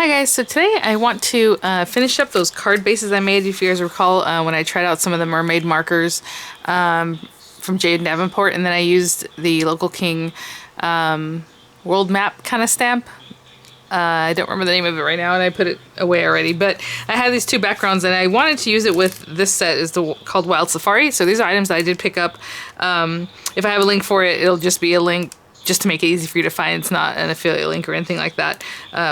Hi guys, so today I want to finish up those card bases I made. If you guys recall when I tried out some of the mermaid markers from Jade Davenport, and then I used the Local King world map kind of stamp. I don't remember the name of it right now, and I put it away already, but I had these two backgrounds and I wanted to use it with this set is called Wild Safari. So these are items that I did pick up. If I have a link for it, it'll just be a link just to make it easy for you to find. It's not an affiliate link or anything like that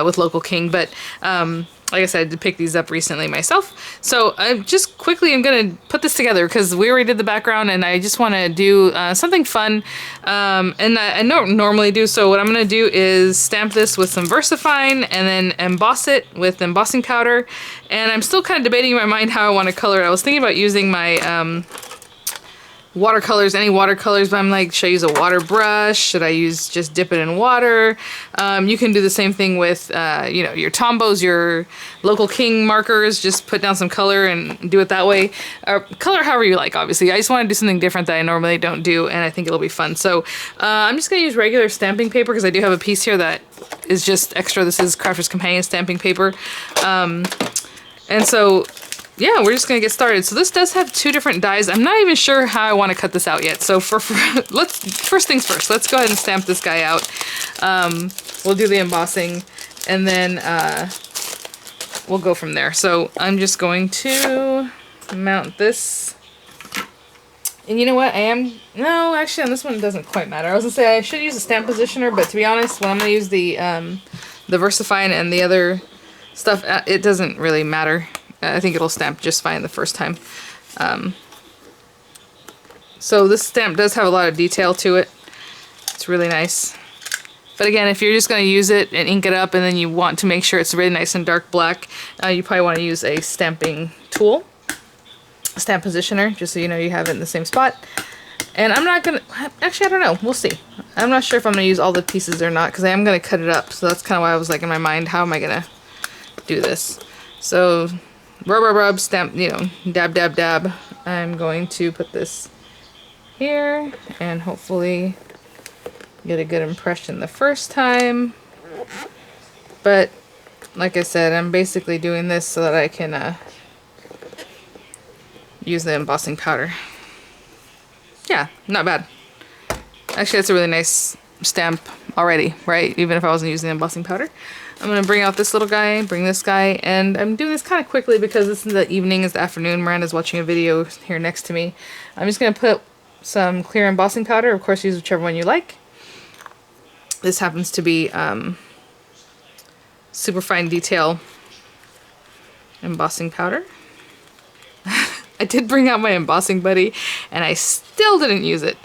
with Local King, but like I said, I did pick these up recently myself. So I'm going to put this together because we already did the background and I just want to do something fun. And I don't normally do, so what I'm going to do is stamp this with some VersaFine and then emboss it with embossing powder. And I'm still kind of debating in my mind how I want to color it. I was thinking about using my watercolors, any watercolors, but I'm like, should I use a water brush? Should I just dip it in water? You can do the same thing with, you know, your Tombos, your Local King markers, just put down some color and do it that way. Color however you like, obviously. I just want to do something different that I normally don't do, and I think it'll be fun. So I'm just going to use regular stamping paper because I do have a piece here that is just extra. This is Crafter's Companion stamping paper. And so yeah, we're just gonna get started. So this does have two different dies. I'm not even sure how I want to cut this out yet. So first things first, let's go ahead and stamp this guy out. We'll do the embossing and then we'll go from there. So I'm just going to mount this. And you know what? No, actually on this one it doesn't quite matter. I was gonna say I should use a stamp positioner, but to be honest, when I'm gonna use the VersaFine and the other stuff, it doesn't really matter. I think it'll stamp just fine the first time. So this stamp does have a lot of detail to it. It's really nice. But again, if you're just going to use it and ink it up and then you want to make sure it's really nice and dark black, you probably want to use a stamping tool, a stamp positioner, just so you know you have it in the same spot. And I'm not going to, actually I don't know, we'll see. I'm not sure if I'm going to use all the pieces or not because I am going to cut it up. So that's kind of why I was like in my mind, how am I going to do this? So rub, stamp, you know, dab, dab, dab. I'm going to put this here and hopefully get a good impression the first time. But like I said, I'm basically doing this so that I can use the embossing powder. Yeah, not bad. Actually, that's a really nice stamp already, right? Even if I wasn't using the embossing powder. I'm going to bring out this little guy, bring this guy, and I'm doing this kind of quickly because this is the evening, it's the afternoon. Miranda's watching a video here next to me. I'm just going to put some clear embossing powder. Of course, use whichever one you like. This happens to be super fine detail embossing powder. I did bring out my embossing buddy, and I still didn't use it.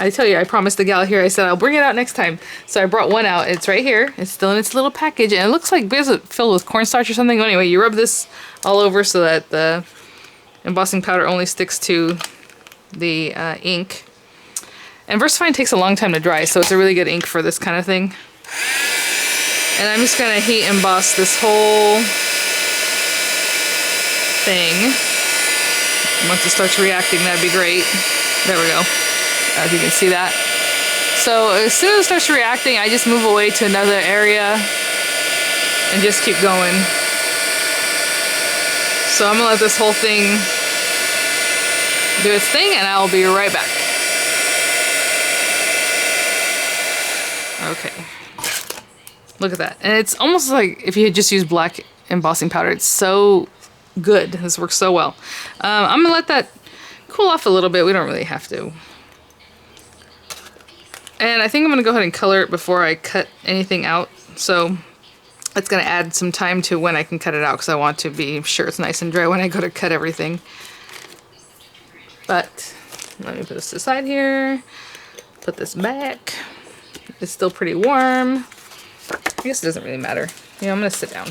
I tell you, I promised the gal here, I said I'll bring it out next time. So I brought one out. It's right here. It's still in its little package, and it looks like it's filled with cornstarch or something. Anyway, you rub this all over so that the embossing powder only sticks to the ink. And VersaFine takes a long time to dry, so it's a really good ink for this kind of thing. And I'm just going to heat emboss this whole thing. Once it starts reacting, that'd be great. There we go. If you can see that. So as soon as it starts reacting, I just move away to another area and just keep going. So I'm gonna let this whole thing do its thing and I'll be right back. Okay. Look at that. And it's almost like if you had just used black embossing powder. It's so good. This works so well. I'm gonna let that cool off a little bit. We don't really have to. And I think I'm going to go ahead and color it before I cut anything out. So that's going to add some time to when I can cut it out because I want to be sure it's nice and dry when I go to cut everything. But let me put this aside here. Put this back. It's still pretty warm. I guess it doesn't really matter. You know, I'm going to sit down.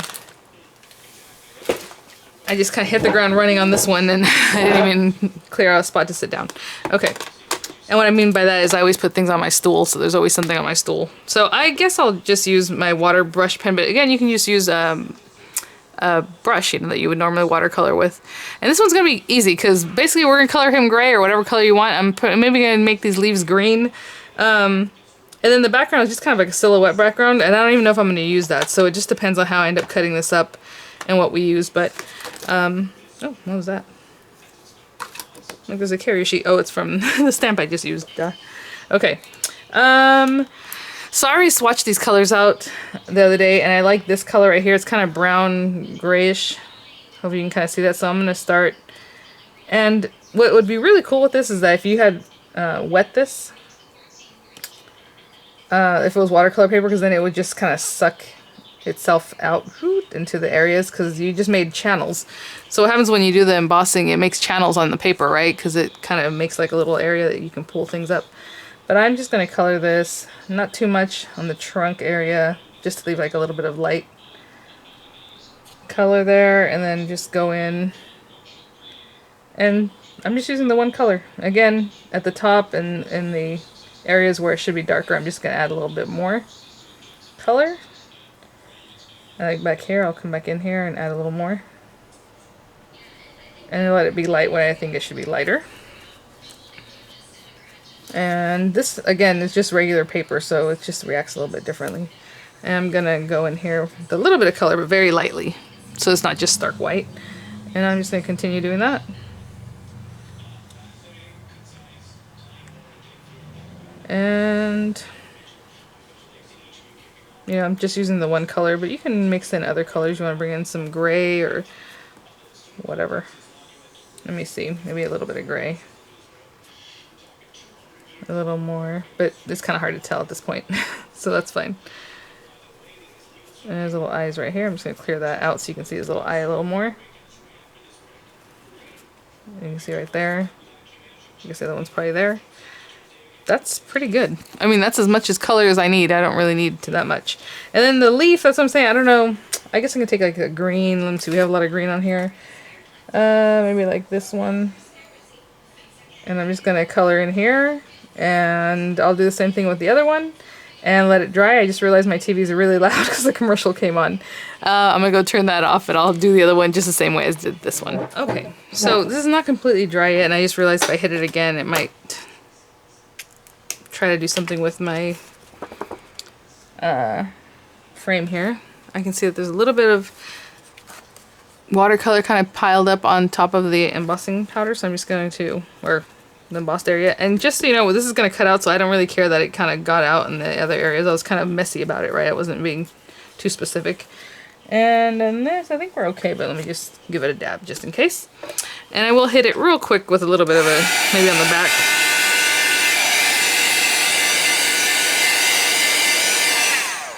I just kind of hit the ground running on this one and I didn't even clear out a spot to sit down. Okay. And what I mean by that is I always put things on my stool, so there's always something on my stool. So I guess I'll just use my water brush pen, but again, you can just use a brush, you know, that you would normally watercolor with. And this one's going to be easy because basically we're going to color him gray or whatever color you want. I'm maybe going to make these leaves green. And then the background is just kind of like a silhouette background, and I don't even know if I'm going to use that, so it just depends on how I end up cutting this up and what we use. But, oh, what was that? Look, there's a carrier sheet. Oh, it's from the stamp I just used. Duh. Okay. So I already swatched these colors out the other day, and I like this color right here. It's kind of brown, grayish. Hope you can kind of see that. So I'm going to start. And what would be really cool with this is that if you had wet this, if it was watercolor paper, because then it would just kind of suck itself out into the areas, because you just made channels. So what happens when you do the embossing, it makes channels on the paper, right? Because it kind of makes like a little area that you can pull things up. But I'm just going to color this, not too much on the trunk area, just to leave like a little bit of light color there, and then just go in. And I'm just using the one color. Again, at the top and in the areas where it should be darker, I'm just going to add a little bit more color. And like back here, I'll come back in here and add a little more. And let it be light when I think it should be lighter. And this, again, is just regular paper, so it just reacts a little bit differently. And I'm going to go in here with a little bit of color, but very lightly, so it's not just stark white. And I'm just going to continue doing that. And, you know, I'm just using the one color, but you can mix in other colors. You want to bring in some gray or whatever. Let me see, maybe a little bit of gray. A little more, but it's kind of hard to tell at this point, so that's fine. And there's little eyes right here. I'm just going to clear that out so you can see his little eye a little more. You can see right there. You can see that one's probably there. That's pretty good. I mean, that's as much as color as I need. I don't really need that much. And then the leaf, that's what I'm saying. I don't know. I guess I can take like a green. Let me see. We have a lot of green on here. Maybe like this one. And I'm just going to color in here. And I'll do the same thing with the other one. And let it dry. I just realized my TVs are really loud because the commercial came on. I'm going to go turn that off, and I'll do the other one just the same way as did this one. Okay. So this is not completely dry yet. And I just realized if I hit it again, it might try to do something with my frame here. I can see that there's a little bit of watercolor kind of piled up on top of the embossing powder, so I'm just going to, or the embossed area, and just so you know, this is going to cut out, so I don't really care that it kind of got out in the other areas. I was kind of messy about it, right? I wasn't being too specific. And then this, I think we're okay, but let me just give it a dab just in case. And I will hit it real quick with a little bit of a, maybe on the back.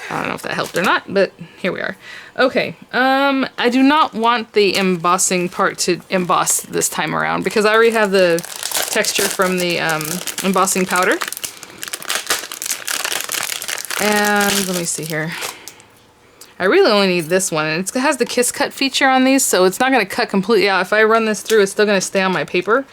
I don't know if that helped or not, but here we are. Okay, I do not want the embossing part to emboss this time around because I already have the texture from the embossing powder. And let me see here. I really only need this one, and it has the kiss cut feature on these, so it's not going to cut completely out. If I run this through, it's still going to stay on my paper.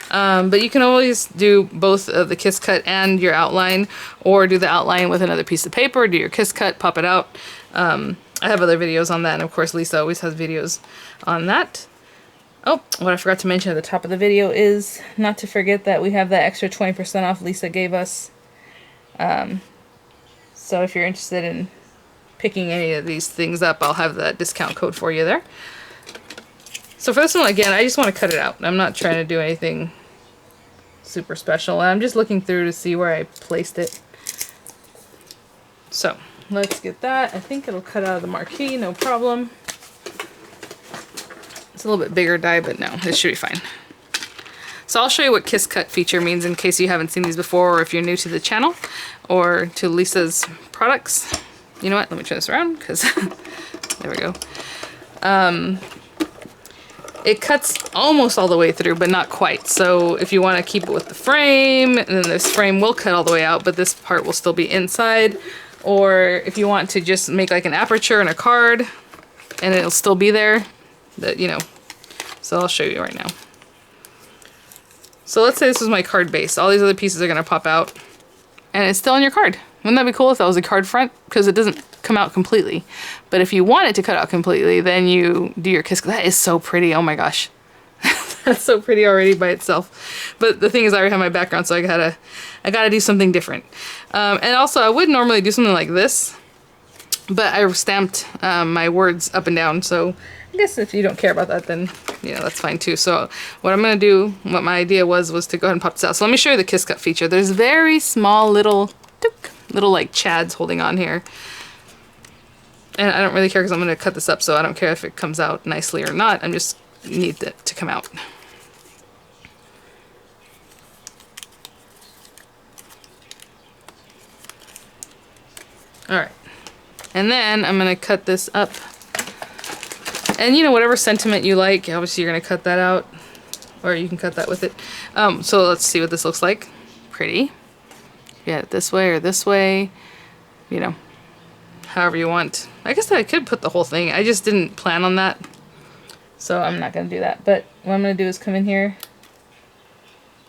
But you can always do both the kiss cut and your outline, or do the outline with another piece of paper, do your kiss cut, pop it out. I have other videos on that, and of course Lisa always has videos on that. Oh, what I forgot to mention at the top of the video is not to forget that we have that extra 20% off Lisa gave us. So if you're interested in picking any of these things up, I'll have that discount code for you there. So for this one, again, I just want to cut it out. I'm not trying to do anything super special. I'm just looking through to see where I placed it. So let's get that. I think it'll cut out of the marquee, no problem. It's a little bit bigger die, but no, it should be fine. So I'll show you what kiss cut feature means in case you haven't seen these before, or if you're new to the channel or to Lisa's products. You know what? Let me turn this around because there we go. It cuts almost all the way through, but not quite. So if you want to keep it with the frame, and then this frame will cut all the way out, but this part will still be inside. Or if you want to just make like an aperture in a card, and it'll still be there, that, you know. So I'll show you right now. So let's say this was my card base. All these other pieces are going to pop out, and it's still on your card. Wouldn't that be cool if that was a card front? Because it doesn't come out completely. But if you want it to cut out completely, then you do your kiss. That is so pretty. Oh my gosh. That's so pretty already by itself. But the thing is, I already have my background, so I gotta do something different. And also, I would normally do something like this, but I stamped my words up and down, so I guess if you don't care about that, then you know, that's fine too. So what I'm gonna do, what my idea was to go ahead and pop this out. So let me show you the Kiss Cut feature. There's very small little like chads holding on here. And I don't really care because I'm gonna cut this up, so I don't care if it comes out nicely or not. I'm just need it to come out. Alright. And then I'm gonna cut this up. And you know, whatever sentiment you like, obviously you're gonna cut that out. Or you can cut that with it. So let's see what this looks like. Pretty. Yeah, this way or this way. You know, however you want. I guess I could put the whole thing. I just didn't plan on that. So I'm not gonna do that. But what I'm gonna do is come in here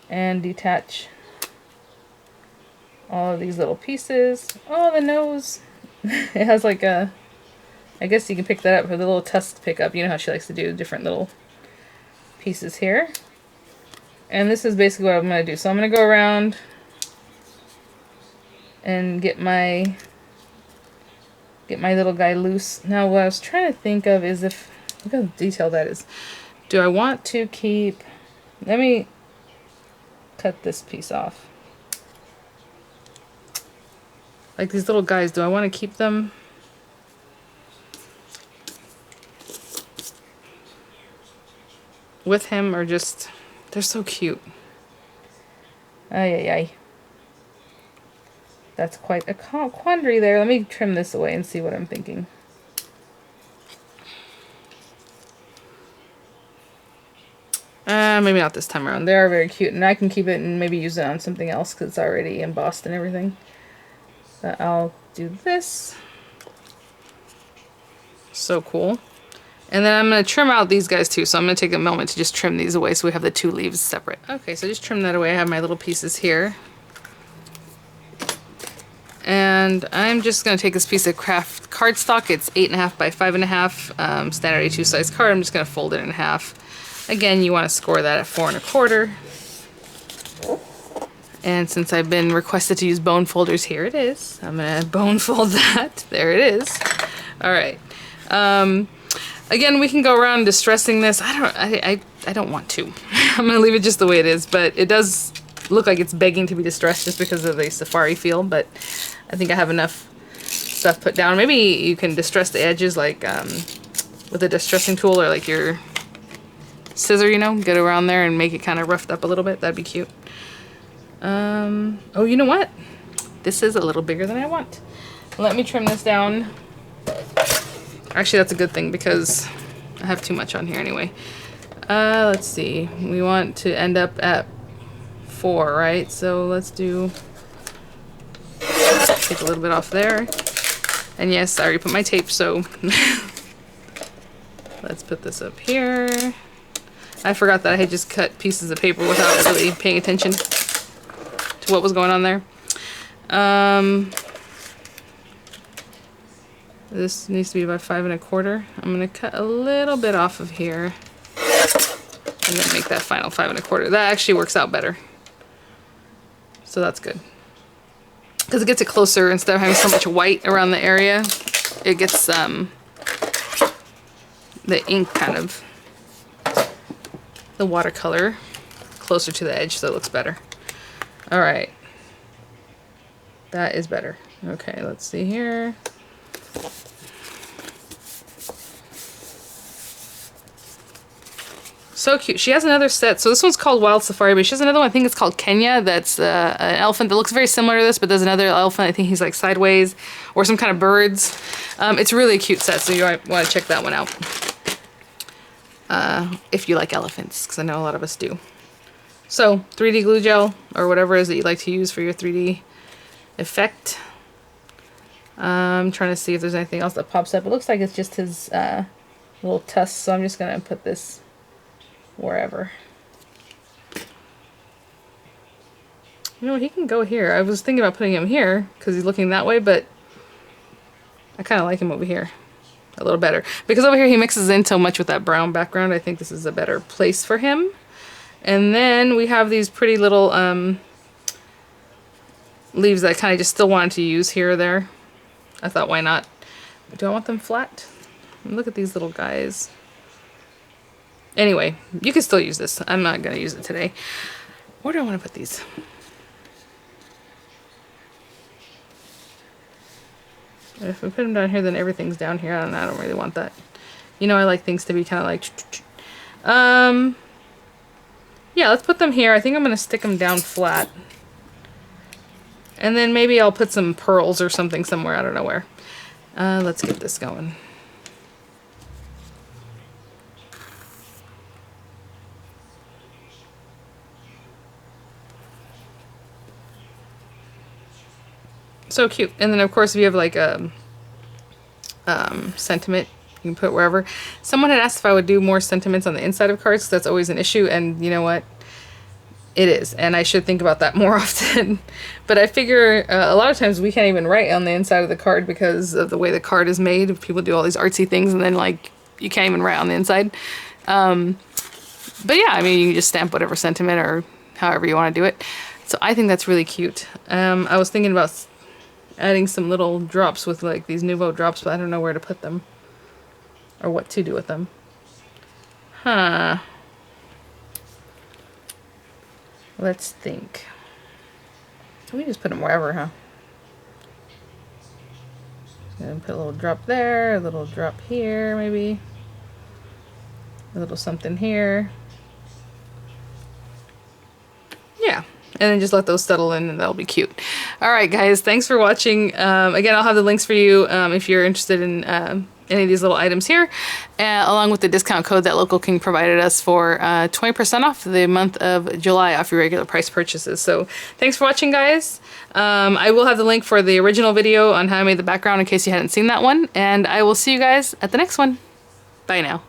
and detach all of these little pieces. Oh, the nose. It has like a, I guess you can pick that up with a little tusk pickup. You know how she likes to do different little pieces here. And this is basically what I'm going to do. So I'm going to go around and get my little guy loose. Now what I was trying to think of is if, look how detailed that is. Do I want to keep, let me cut this piece off. Like these little guys, do I want to keep them? With him or just, they're so cute. Ay, ay, ay. That's quite a quandary there. Let me trim this away and see what I'm thinking. Maybe not this time around. They are very cute, and I can keep it and maybe use it on something else because it's already embossed and everything. But I'll do this. So cool. And then I'm going to trim out these guys too. So I'm going to take a moment to just trim these away so we have the two leaves separate. Okay, so just trim that away. I have my little pieces here. And I'm just going to take this piece of craft cardstock. It's 8.5 by 5.5, standard A2 size card. I'm just going to fold it in half. Again, you want to score that at 4 1/4. And since I've been requested to use bone folders, here it is. I'm going to bone fold that. There it is. All right. Again, we can go around distressing this. I don't want to. I'm going to leave it just the way it is, but it does look like it's begging to be distressed just because of the safari feel, but I think I have enough stuff put down. Maybe you can distress the edges like with a distressing tool or like your scissor, you know, get around there and make it kind of roughed up a little bit. That'd be cute. Oh, you know what? This is a little bigger than I want. Let me trim this down. Actually, that's a good thing because I have too much on here anyway. Let's see. We want to end up at 4, right? So let's do, take a little bit off there. And yes, I already put my tape, so let's put this up here. I forgot that I had just cut pieces of paper without really paying attention to what was going on there. This needs to be about 5 1/4. I'm going to cut a little bit off of here and then make that final 5 1/4. That actually works out better. So that's good. Because it gets it closer instead of having so much white around the area. It gets the ink kind of, the watercolor closer to the edge so it looks better. Alright. That is better. Okay, let's see here. So cute. She has another set. So this one's called Wild Safari, but she has another one. I think it's called Kenya. That's an elephant that looks very similar to this, but there's another elephant. I think he's like sideways or some kind of birds. It's really a cute set, so you might want to check that one out. If you like elephants, because I know a lot of us do. So 3D glue gel or whatever it is that you like to use for your 3D effect. I'm trying to see if there's anything else that pops up. It looks like it's just his little tusk, so I'm just going to put this wherever. You know what, he can go here. I was thinking about putting him here because he's looking that way, but I kind of like him over here a little better. Because over here he mixes in so much with that brown background, I think this is a better place for him. And then we have these pretty little leaves that I kind of just still wanted to use here or there. I thought, why not? Do I want them flat? Look at these little guys. Anyway, you can still use this. I'm not going to use it today. Where do I want to put these? If we put them down here, then everything's down here. I don't really want that. You know, I like things to be kind of like... yeah, let's put them here. I think I'm going to stick them down flat. And then maybe I'll put some pearls or something somewhere. I don't know where. Let's get this going. So cute. And then of course if you have like a sentiment, you can put wherever. Someone had asked if I would do more sentiments on the inside of cards, 'cause that's always an issue, and you know what? It is, and I should think about that more often. But I figure a lot of times we can't even write on the inside of the card because of the way the card is made. People do all these artsy things and then like you can't even write on the inside. But yeah, I mean you can just stamp whatever sentiment or however you want to do it. So I think that's really cute. I was thinking about adding some little drops with like these Nouveau drops, but I don't know where to put them or what to do with them. Huh. Let's think. We just put them wherever, huh? And put a little drop there, a little drop here, maybe. A little something here. Yeah. And then just let those settle in and that'll be cute. Alright guys, thanks for watching. Again, I'll have the links for you if you're interested in any of these little items here, along with the discount code that Local King provided us for 20% off the month of July off your regular price purchases. So thanks for watching guys. I will have the link for the original video on how I made the background in case you hadn't seen that one, and I will see you guys at the next one. Bye now.